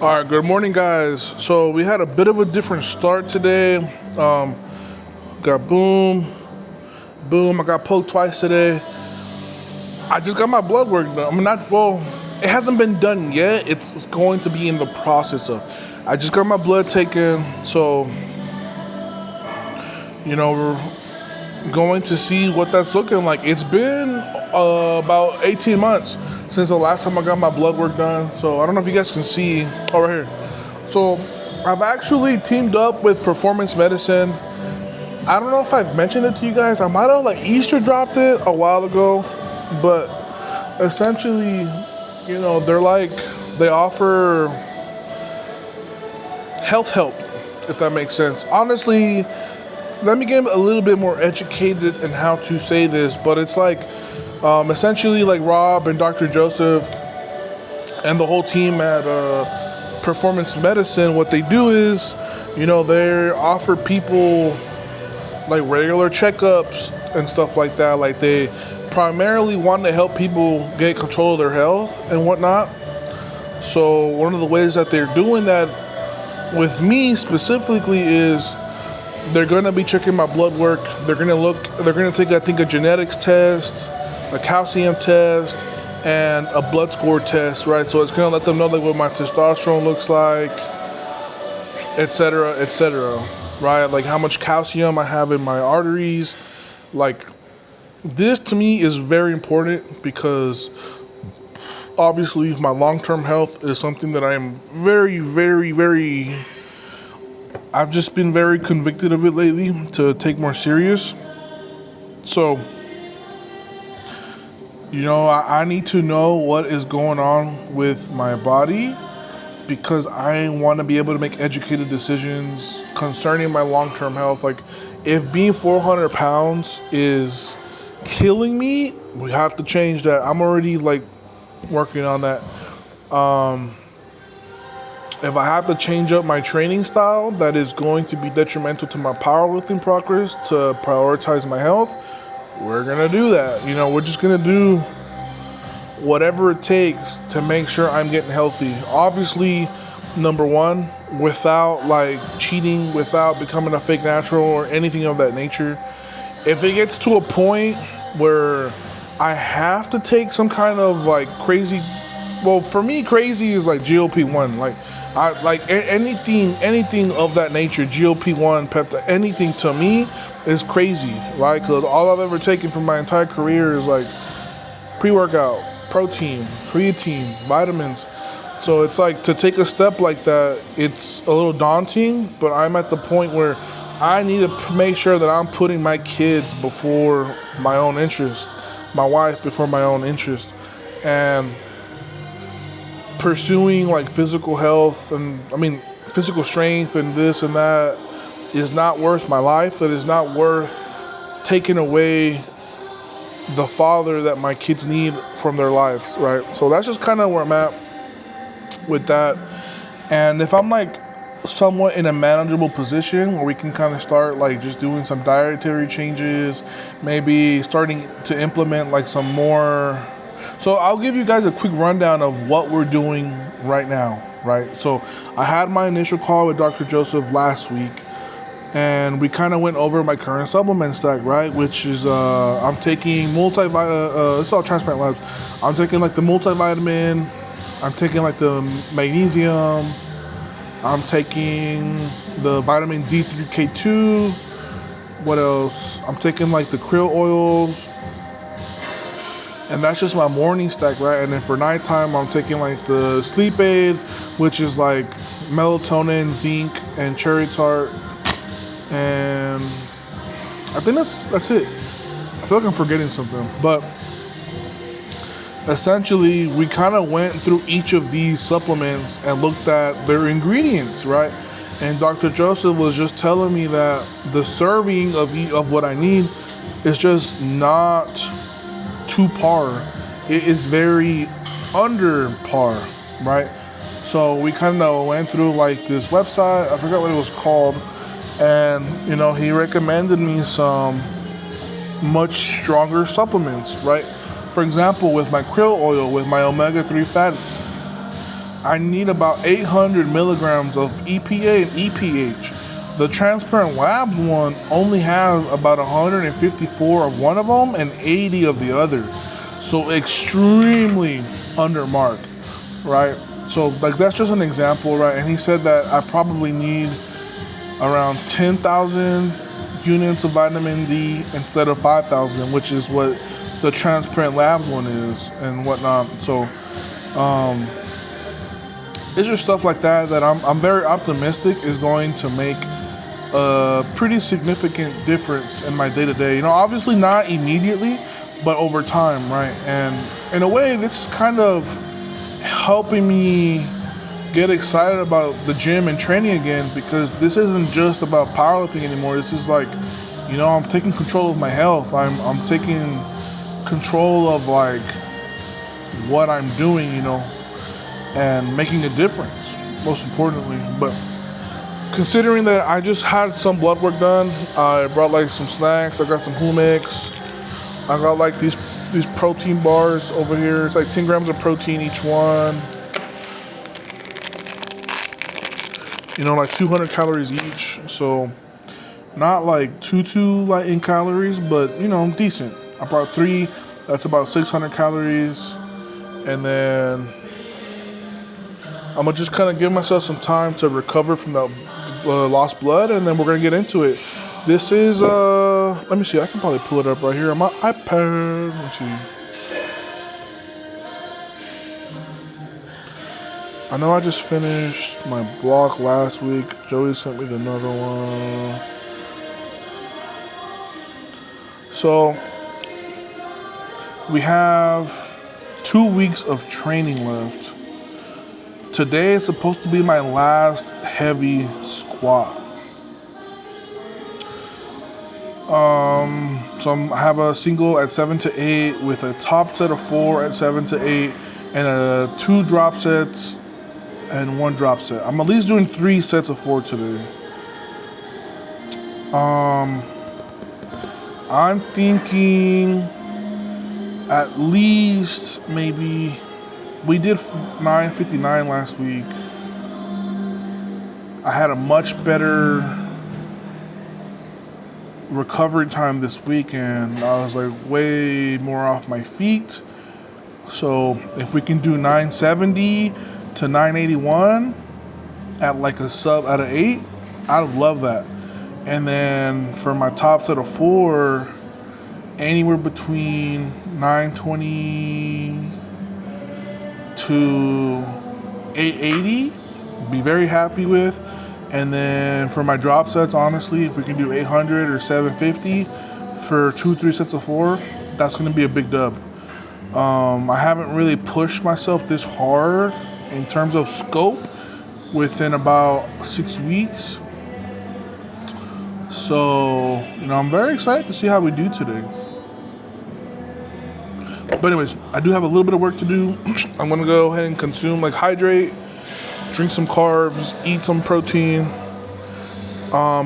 All right, good morning, guys. So we had a bit of a different start today. Got boom. I got poked twice today. I just got my blood work done. It hasn't been done yet. It's going to be in the process of. I just got my blood taken, so we're going to see what that's looking like. It's been about 18 months since the last time I got my blood work done. So I don't know if you guys can see over here. So I've actually teamed up with Performance Medicine. I don't know if I've mentioned it to you guys. I might have Easter dropped it a while ago, but essentially, they offer health help, if that makes sense. Honestly, let me get a little bit more educated in how to say this, but it's essentially Rob and Dr. Joseph and the whole team at Performance Medicine. What they do is, they offer people regular checkups and stuff like that. They primarily want to help people get control of their health and whatnot. So one of the ways that they're doing that with me specifically is they're going to be checking my blood work. They're going to take, I think, a genetics test, a calcium test, and a blood score test, right? So it's going to let them know what my testosterone looks like, etc., right? How much calcium I have in my arteries. This to me is very important because obviously my long-term health is something that I am very, very, very, I've just been very convicted of it lately to take more serious. So, I need to know what is going on with my body because I want to be able to make educated decisions concerning my long-term health. If being 400 pounds is killing me, we have to change that. I'm already working on that. If I have to change up my training style, that is going to be detrimental to my powerlifting progress to prioritize my health. We're going to do that. We're just going to do whatever it takes to make sure I'm getting healthy. Obviously, number one, without cheating, without becoming a fake natural or anything of that nature. If it gets to a point where I have to take some kind of crazy, well, for me, crazy is GLP-1. Anything of that nature, GLP-1, peptide, anything to me is crazy, right? Because all I've ever taken from my entire career is pre-workout, protein, creatine, vitamins. So it's to take a step like that, it's a little daunting, but I'm at the point where I need to make sure that I'm putting my kids before my own interest, my wife before my own interest, and pursuing physical health and physical strength and this and that is not worth my life. It is not worth taking away the father that my kids need from their lives, right? So that's just kind of where I'm at with that. And if I'm somewhat in a manageable position where we can kind of start just doing some dietary changes, maybe starting to implement some more. So I'll give you guys a quick rundown of what we're doing right now, right? So I had my initial call with Dr. Joseph last week, and we kind of went over my current supplement stack, right? Which is, I'm taking it's all Transplant Labs. I'm taking the multivitamin, I'm taking the magnesium, I'm taking the vitamin D3K2, what else? I'm taking the krill oils, and that's just my morning stack, right? And then for nighttime, I'm taking the sleep aid, which is melatonin, zinc, and cherry tart. And I think that's it. I feel I'm forgetting something, but essentially we kind of went through each of these supplements and looked at their ingredients, right? And Dr. Joseph was just telling me that the serving of what I need is just not to par. It is very under par, right? So we kind of went through this website, I forgot what it was called, and he recommended me some much stronger supplements, right? For example, with my krill oil, with my omega-3 fats, I need about 800 milligrams of EPA and EPH. The Transparent Labs one only has about 154 of one of them and 80 of the other. So extremely under mark, right? So like that's just an example, right? And he said that I probably need around 10,000 units of vitamin D instead of 5,000, which is what the Transparent Labs one is and whatnot. So it's just stuff like that that I'm very optimistic is going to make a pretty significant difference in my day-to-day. You know, obviously not immediately, but over time, right? And in a way, this is kind of helping me get excited about the gym and training again, because this isn't just about powerlifting anymore. This is like, you know, I'm taking control of my health. I'm taking control of like what I'm doing, you know, and making a difference, most importantly. But considering that I just had some blood work done, I brought like some snacks. I got some humics. I got like these protein bars over here. It's like 10 grams of protein each one. You know, like 200 calories each. So not like too light in calories, but you know, decent. I brought 3. That's about 600 calories. And then I'm gonna just kind of give myself some time to recover from that lost blood, and then we're gonna get into it. This is let me see, I can probably pull it up right here on my iPad. Let's see. I know I just finished my block last week. Joey sent me another one. So we have 2 weeks of training left. Today is supposed to be my last heavy squat. So I have a single at 7 to 8 with a top set of 4 at 7 to 8 and 2 drop sets and 1 drop set. I'm at least doing 3 sets of 4 today. I'm thinking at least maybe, we did 959 last week. I had a much better recovery time this weekend. I was like way more off my feet. So if we can do 970 to 981 at like a sub out of 8, I would love that. And then for my top set of 4, anywhere between 920 to 880, be very happy with. And then for my drop sets, honestly, if we can do 800 or 750 for 2-3 sets of 4, that's going to be a big dub. I haven't really pushed myself this hard in terms of scope within about 6 weeks. So, you know, I'm very excited to see how we do today. But anyways, I do have a little bit of work to do. I'm going to go ahead and consume, like hydrate, drink some carbs, eat some protein.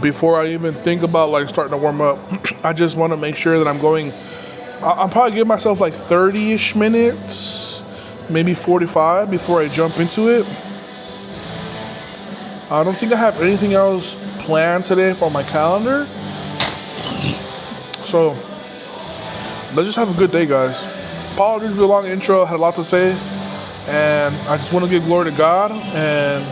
Before I even think about like starting to warm up, I just want to make sure that I'm going, I'll probably give myself like 30-ish minutes, maybe 45 before I jump into it. I don't think I have anything else planned today for my calendar. So let's just have a good day, guys. Apologies for the long intro, I had a lot to say. And I just want to give glory to God, and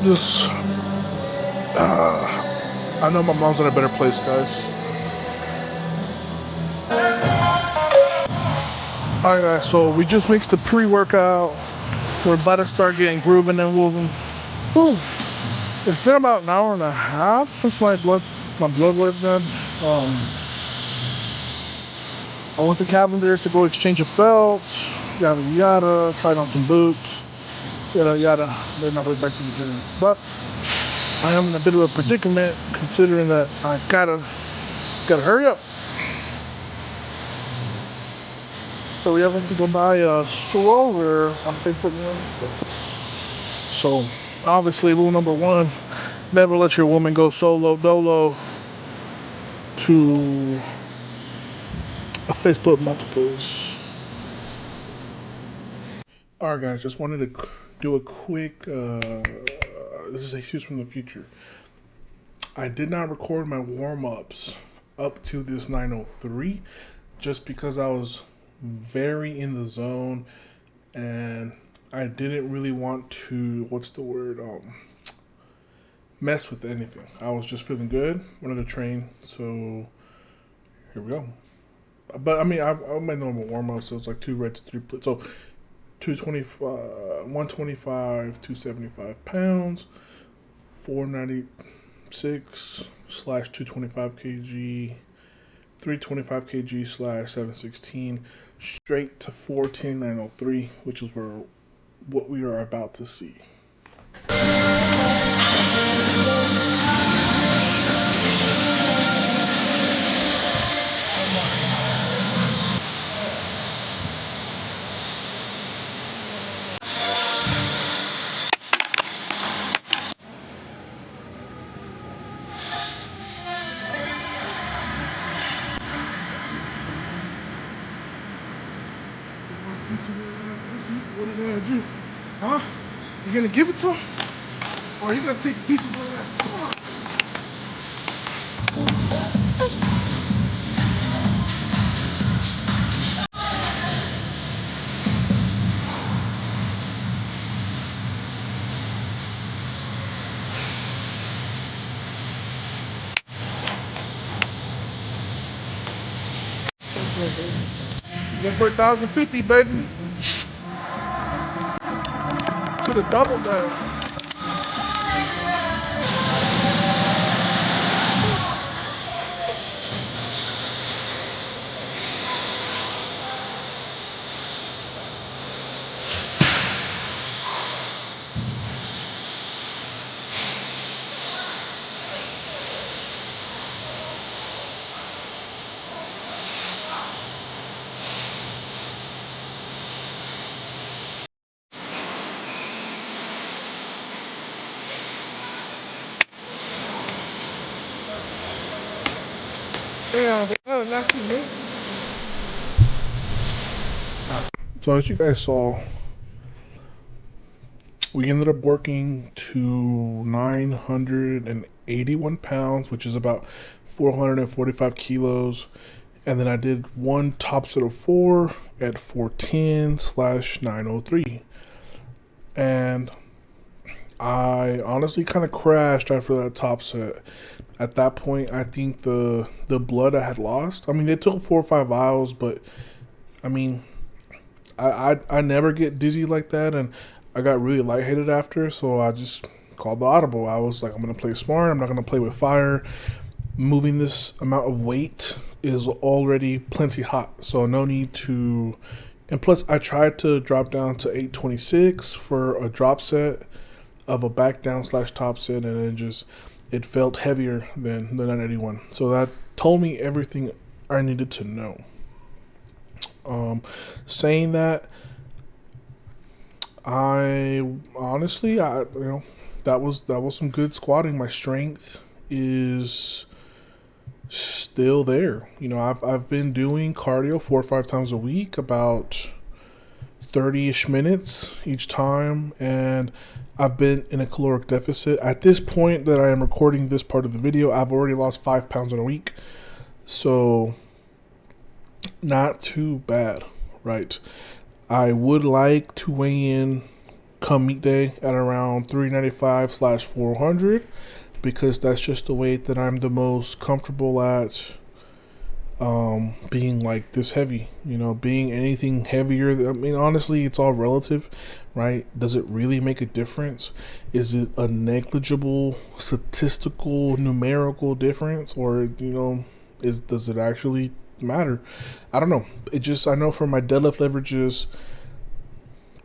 just, I know my mom's in a better place, guys. Alright guys, so we just mixed the pre-workout. We're about to start getting grooving and moving. Whew. It's been about an hour and a half since my blood work done. I went to Cavender's to go exchange a belt, yada yada, tried on some boots, yada yada, then I went back to the gym. But I am in a bit of a predicament considering that I gotta hurry up. So we have to go buy a stroller on Facebook. So obviously rule number 1, never let your woman go solo dolo to a Facebook marketplace. All right, guys, just wanted to do a quick. This is excuse from the future. I did not record my warm ups up to this 903 just because I was very in the zone and I didn't really want to. What's the word? Mess with anything. I was just feeling good, wanted to train, so here we go. But I mean, I my normal warm up, so it's like 2 reps, 3 so 225, 125, 275 pounds, 496 slash 225 kg, 325 kg slash 716, straight to 14903, which is what we are about to see. What are you gonna do? Huh? You gonna give it to him? Or are you gonna take pieces of that? Come on. You went for 1,050, baby. Could have doubled that. Yeah, nasty, man. So as you guys saw, we ended up working to 981 pounds, which is about 445 kilos. And then I did one top set of 4 at 410 slash 903. And I honestly kind of crashed after that top set. At that point, I think the blood I had lost. I mean, it took 4 or 5 hours, but I mean, I never get dizzy like that, and I got really lightheaded after, so I just called the audible. I was like, I'm gonna play smart. I'm not gonna play with fire. Moving this amount of weight is already plenty hot, so no need to. And plus, I tried to drop down to 826 for a drop set of a back down slash top set, and it felt heavier than the 981. So that told me everything I needed to know. Saying that, I honestly, that was some good squatting. My strength is still there. I've been doing cardio 4 or 5 times a week, about 30-ish minutes each time, and I've been in a caloric deficit. At this point that I am recording this part of the video, I've already lost 5 pounds in a week, so not too bad, right? I would like to weigh in come meet day at around 395 slash 400, because that's just the weight that I'm the most comfortable at, being like this heavy. Being anything heavier, I mean, honestly, it's all relative, right? Does it really make a difference? Is it a negligible statistical numerical difference, or does it actually matter? I don't know. I know for my deadlift leverages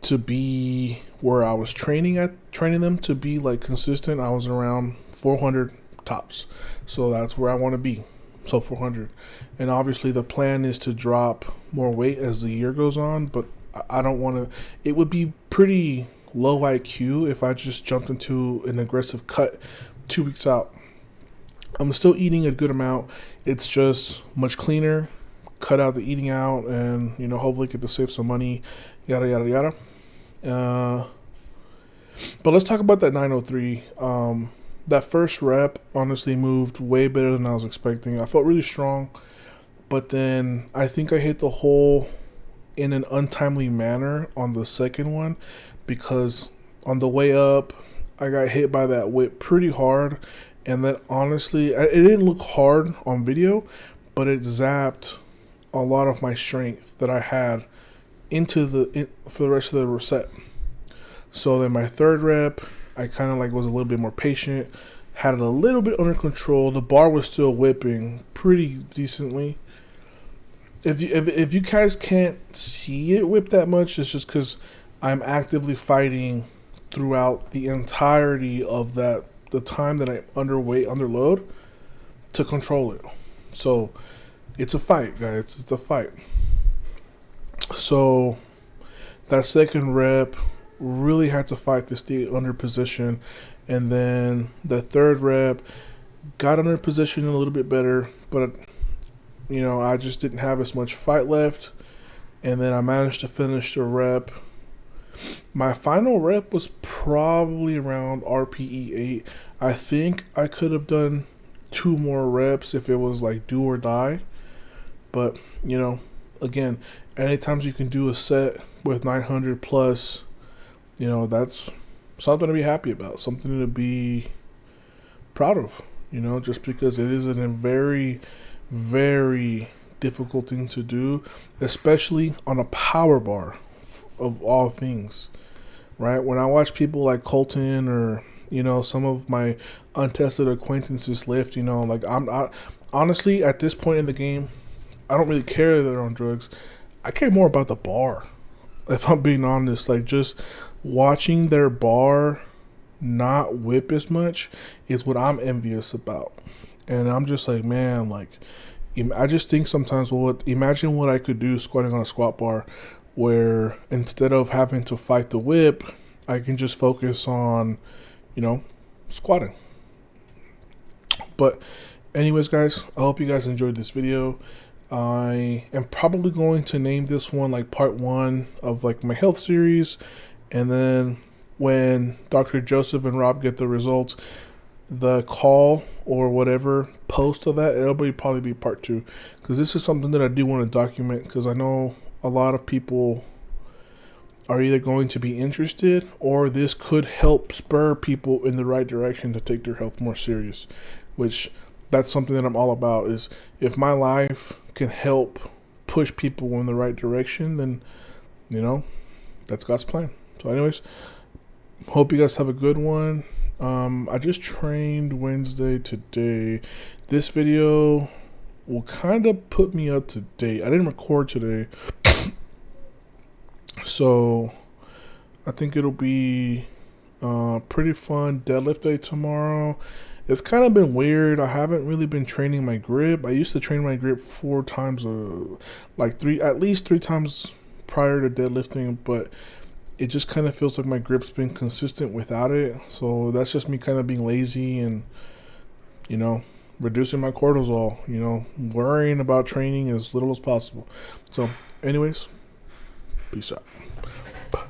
to be where I was training them to be like consistent, I was around 400 tops. So that's where I want to be. So 400. And obviously the plan is to drop more weight as the year goes on, but I don't want to. It would be pretty low IQ if I just jumped into an aggressive cut 2 weeks out. I'm still eating a good amount. It's just much cleaner. Cut out the eating out, and hopefully get to save some money, yada yada yada. Uh, but let's talk about that 903. That first rep honestly moved way better than I was expecting. I felt really strong, but then I think I hit the hole in an untimely manner on the second one, because on the way up, I got hit by that whip pretty hard, and then honestly, it didn't look hard on video, but it zapped a lot of my strength that I had for the rest of the set. So then my third rep, I kind of like was a little bit more patient, had it a little bit under control. The bar was still whipping pretty decently. If you guys can't see it whip that much, it's just because I'm actively fighting throughout the entirety of the time that I'm underweight, under load, to control it. So it's a fight, guys. It's a fight. So that second rep really had to fight to stay under position, and then the third rep got under position a little bit better, but I just didn't have as much fight left, and then I managed to finish the rep. My final rep was probably around RPE 8. I think I could have done 2 more reps if it was like do or die, but again, anytime you can do a set with 900 plus, that's something to be happy about, something to be proud of, just because it is a very, very difficult thing to do, especially on a power bar of all things, right? When I watch people like Colton or, some of my untested acquaintances lift, like honestly, at this point in the game, I don't really care that they're on drugs. I care more about the bar. If I'm being honest, like just watching their bar not whip as much is what I'm envious about. And I'm just like, man, like, I just think sometimes, imagine what I could do squatting on a squat bar, where instead of having to fight the whip, I can just focus on, squatting. But anyways, guys, I hope you guys enjoyed this video. I am probably going to name this one like part 1 of like my health series, and then when Dr. Joseph and Rob get the results, the call or whatever post of that, it'll probably be part 2, because this is something that I do want to document, because I know a lot of people are either going to be interested, or this could help spur people in the right direction to take their health more serious, which that's something that I'm all about. Is if my life can help push people in the right direction, then that's God's plan. So anyways, hope you guys have a good one. I just trained Wednesday today. This video will kind of put me up to date. I didn't record today, so I think it'll be pretty fun deadlift day tomorrow. It's kind of been weird. I haven't really been training my grip. I used to train my grip 4 times, at least 3 times prior to deadlifting, but it just kind of feels like my grip's been consistent without it. So that's just me kind of being lazy and, reducing my cortisol, worrying about training as little as possible. So anyways, peace out.